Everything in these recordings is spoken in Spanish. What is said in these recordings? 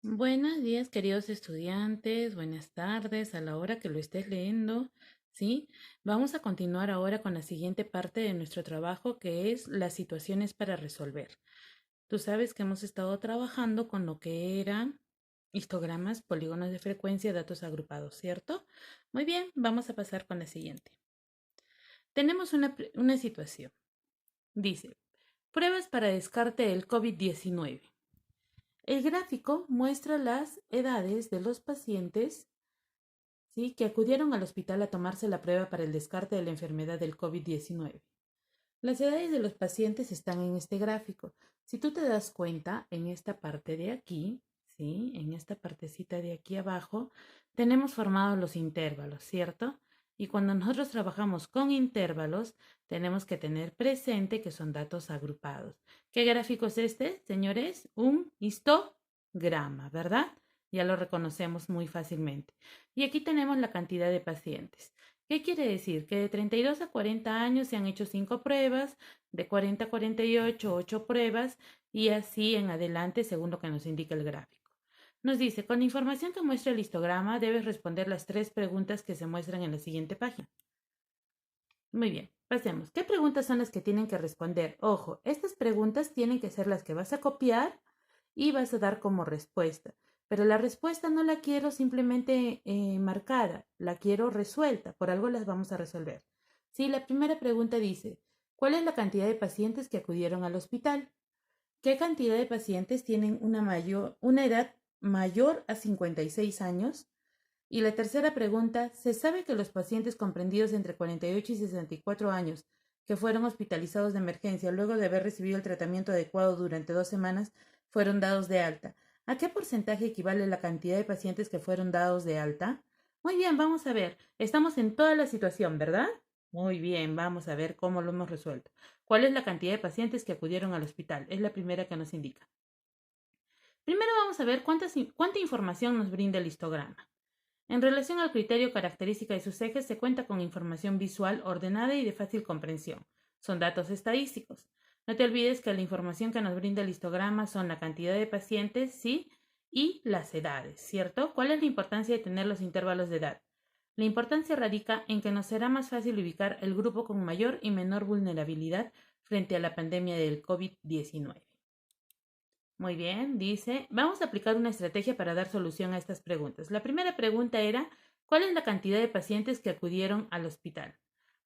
Buenos días, queridos estudiantes, buenas tardes a la hora que lo estés leyendo, ¿sí? Vamos a continuar ahora con la siguiente parte de nuestro trabajo, que es las situaciones para resolver. Tú sabes que hemos estado trabajando con lo que eran histogramas, polígonos de frecuencia, datos agrupados, ¿cierto? Muy bien, vamos a pasar con la siguiente. Tenemos una situación. Dice, pruebas para descarte del COVID-19. El gráfico muestra las edades de los pacientes, ¿sí?, que acudieron al hospital a tomarse la prueba para el descarte de la enfermedad del COVID-19. Las edades de los pacientes están en este gráfico. Si tú te das cuenta, en esta parte de aquí, ¿sí?, en esta partecita de aquí abajo, tenemos formados los intervalos, ¿cierto? Y cuando nosotros trabajamos con intervalos, tenemos que tener presente que son datos agrupados. ¿Qué gráfico es este, señores? Un histograma, ¿verdad? Ya lo reconocemos muy fácilmente. Y aquí tenemos la cantidad de pacientes. ¿Qué quiere decir? Que de 32 a 40 años se han hecho 5 pruebas, de 40 a 48, 8 pruebas y así en adelante según lo que nos indica el gráfico. Nos dice, con la información que muestra el histograma debes responder las 3 preguntas que se muestran en la siguiente página. Muy bien, pasemos. ¿Qué preguntas son las que tienen que responder? Ojo, estas preguntas tienen que ser las que vas a copiar y vas a dar como respuesta. Pero la respuesta no la quiero simplemente marcada, la quiero resuelta, por algo las vamos a resolver. Sí, la primera pregunta dice, ¿cuál es la cantidad de pacientes que acudieron al hospital? ¿Qué cantidad de pacientes tienen una edad mayor a 56 años? Y la tercera pregunta, ¿se sabe que los pacientes comprendidos entre 48 y 64 años que fueron hospitalizados de emergencia luego de haber recibido el tratamiento adecuado durante 2 semanas fueron dados de alta? ¿A qué porcentaje equivale la cantidad de pacientes que fueron dados de alta? Muy bien, vamos a ver. Estamos en toda la situación, ¿verdad? Muy bien, vamos a ver cómo lo hemos resuelto. ¿Cuál es la cantidad de pacientes que acudieron al hospital? Es la primera que nos indica. Primero vamos a ver cuánta información nos brinda el histograma. En relación al criterio característica de sus ejes, se cuenta con información visual ordenada y de fácil comprensión. Son datos estadísticos. No te olvides que la información que nos brinda el histograma son la cantidad de pacientes, sí, y las edades, ¿cierto? ¿Cuál es la importancia de tener los intervalos de edad? La importancia radica en que nos será más fácil ubicar el grupo con mayor y menor vulnerabilidad frente a la pandemia del COVID-19. Muy bien, dice, vamos a aplicar una estrategia para dar solución a estas preguntas. La primera pregunta era, ¿cuál es la cantidad de pacientes que acudieron al hospital?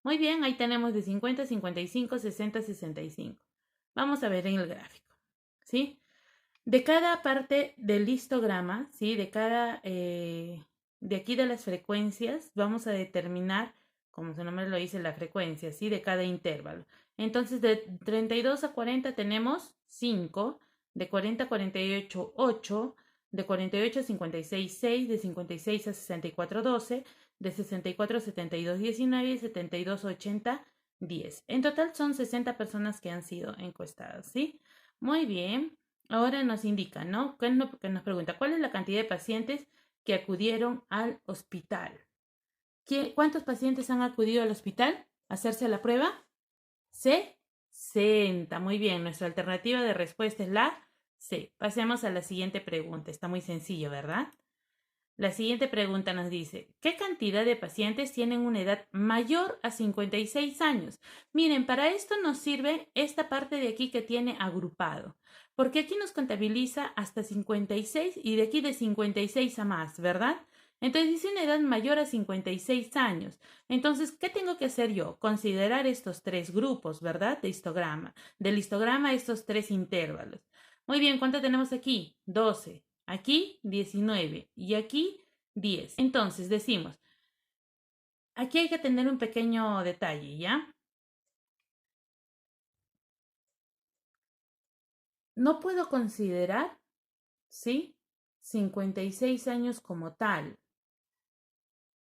Muy bien, ahí tenemos de 50, 55, 60, 65. Vamos a ver en el gráfico, ¿sí? De cada parte del histograma, ¿sí? De aquí de las frecuencias, vamos a determinar, como su nombre lo dice, la frecuencia, ¿sí? De cada intervalo. Entonces, de 32 a 40 tenemos 5, de 40 a 48, 8, de 48 a 56, 6, de 56 a 64, 12, de 64 a 72, 19 y 72 a 80, 10. En total son 60 personas que han sido encuestadas, ¿sí? Muy bien. Ahora nos indica, ¿no? ¿Qué es lo que nos pregunta? ¿Cuál es la cantidad de pacientes que acudieron al hospital? ¿Cuántos pacientes han acudido al hospital a hacerse la prueba? 60. Muy bien, nuestra alternativa de respuesta es la C. Pasemos a la siguiente pregunta. Está muy sencillo, ¿verdad? La siguiente pregunta nos dice, ¿qué cantidad de pacientes tienen una edad mayor a 56 años? Miren, para esto nos sirve esta parte de aquí que tiene agrupado, porque aquí nos contabiliza hasta 56 y de aquí de 56 a más, ¿verdad? Entonces dice una edad mayor a 56 años. Entonces, ¿qué tengo que hacer yo? Considerar estos 3 grupos, ¿verdad? De histograma. Del histograma estos 3 intervalos. Muy bien, ¿cuánto tenemos aquí? 12. Aquí 19 y aquí 10. Entonces decimos, aquí hay que tener un pequeño detalle, ¿ya? No puedo considerar, ¿sí? 56 años como tal.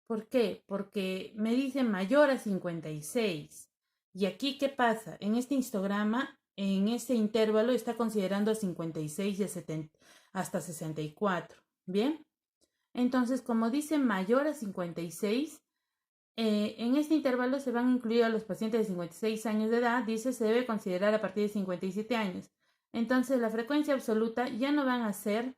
¿Por qué? Porque me dice mayor a 56. ¿Y aquí qué pasa? En este histograma, en este intervalo, está considerando a 56 y a 70, hasta 64. ¿Bien? Entonces, como dice mayor a 56, en este intervalo se van a incluir a los pacientes de 56 años de edad, dice se debe considerar a partir de 57 años. Entonces la frecuencia absoluta ya no van a ser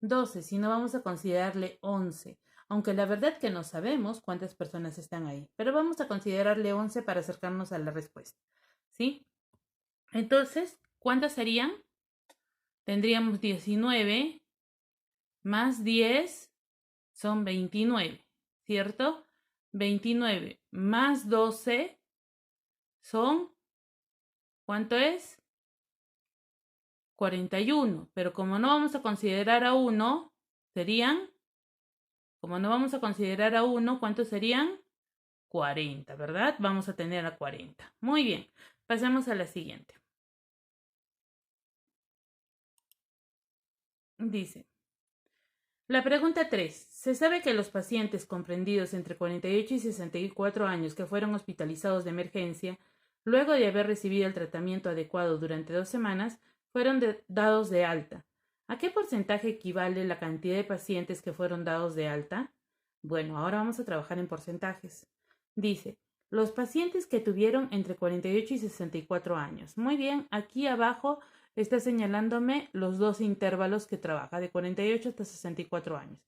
12, si no vamos a considerarle 11. Aunque la verdad que no sabemos cuántas personas están ahí, pero vamos a considerarle 11 para acercarnos a la respuesta, ¿sí? Entonces, ¿cuántas serían? Tendríamos 19 más 10 son 29, ¿cierto? 29 más 12 son, ¿cuánto es? 41, pero como no vamos a considerar a 1, serían, como no vamos a considerar a 1, ¿cuántos serían? 40, ¿verdad? Vamos a tener a 40. Muy bien, pasemos a la siguiente. Dice, la pregunta 3. Se sabe que los pacientes comprendidos entre 48 y 64 años que fueron hospitalizados de emergencia, luego de haber recibido el tratamiento adecuado durante 2 semanas, fueron dados de alta. ¿A qué porcentaje equivale la cantidad de pacientes que fueron dados de alta? Bueno, ahora vamos a trabajar en porcentajes. Dice, los pacientes que tuvieron entre 48 y 64 años. Muy bien, aquí abajo está señalándome los dos intervalos que trabaja, de 48 hasta 64 años.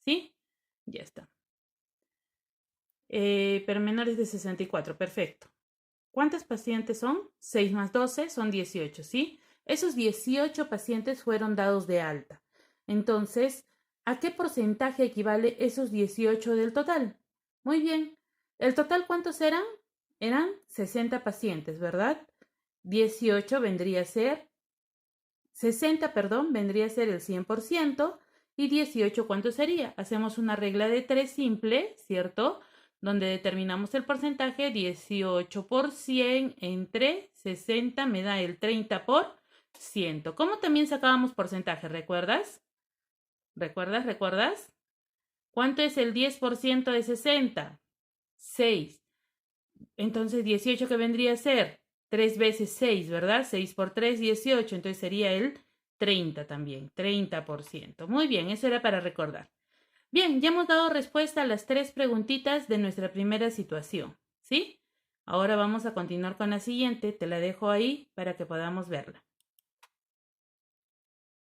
¿Sí? Ya está. Pero menores de 64, perfecto. ¿Cuántos pacientes son? 6 más 12 son 18, ¿sí? Esos 18 pacientes fueron dados de alta. Entonces, ¿a qué porcentaje equivale esos 18 del total? Muy bien. ¿El total cuántos eran? Eran 60 pacientes, ¿verdad? 18 vendría a ser 60, perdón, vendría a ser el 100%, y 18, ¿cuánto sería? Hacemos una regla de 3 simple, ¿cierto? Donde determinamos el porcentaje, 18 por 100 entre 60 me da el 30%. ¿Cómo también sacábamos porcentaje? ¿Recuerdas? ¿Recuerdas? ¿Cuánto es el 10% de 60? 6. Entonces, 18, ¿qué vendría a ser? 3 veces 6, ¿verdad? 6 por 3, 18. Entonces sería el 30 también, 30%. Muy bien, eso era para recordar. Bien, ya hemos dado respuesta a las 3 preguntitas de nuestra primera situación, ¿sí? Ahora vamos a continuar con la siguiente. Te la dejo ahí para que podamos verla.